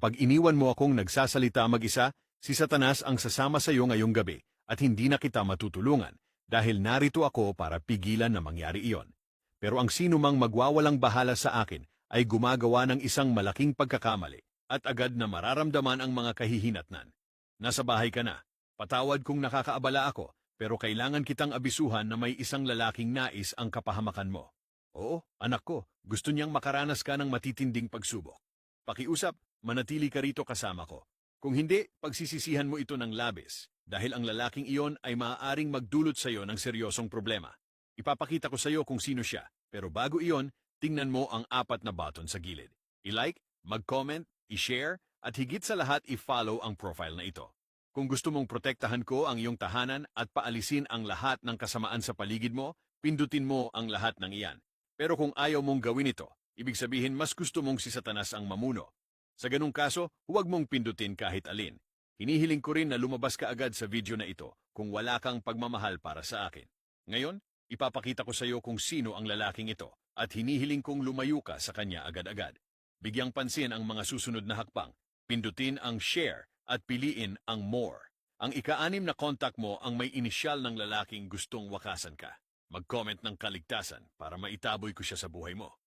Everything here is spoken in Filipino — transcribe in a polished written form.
Pag iniwan mo akong nagsasalita mag-isa, si Satanas ang sasama sa iyo ngayong gabi at hindi na kita matutulungan dahil narito ako para pigilan na mangyari iyon. Pero ang sino mang magwawalang bahala sa akin ay gumagawa ng isang malaking pagkakamali at agad na mararamdaman ang mga kahihinatnan. Nasa bahay ka na. Patawad kung nakakaabala ako, pero kailangan kitang abisuhan na may isang lalaking nais ang kapahamakan mo. Oo, anak ko, gusto niyang makaranas ka ng matitinding pagsubok. Pakiusap, manatili ka rito kasama ko. Kung hindi, pagsisisihan mo ito ng labis, dahil ang lalaking iyon ay maaaring magdulot sa iyo ng seryosong problema. Ipapakita ko sa iyo kung sino siya, pero bago iyon, tingnan mo ang 4 na button sa gilid. I-like, mag-comment, i-share, at higit sa lahat i-follow ang profile na ito. Kung gusto mong protektahan ko ang iyong tahanan at paalisin ang lahat ng kasamaan sa paligid mo, pindutin mo ang lahat ng iyan. Pero kung ayaw mong gawin ito, ibig sabihin mas gusto mong si Satanas ang mamuno. Sa ganung kaso, huwag mong pindutin kahit alin. Hinihiling ko rin na lumabas ka agad sa video na ito kung wala kang pagmamahal para sa akin. Ngayon, ipapakita ko sa iyo kung sino ang lalaking ito at hinihiling kong lumayo ka sa kanya agad-agad. Bigyang pansin ang mga susunod na hakbang. Pindutin ang share at piliin ang more. Ang ika-6 na contact mo ang may inisyal ng lalaking gustong wakasan ka. Mag-comment ng kaligtasan para maitaboy ko siya sa buhay mo.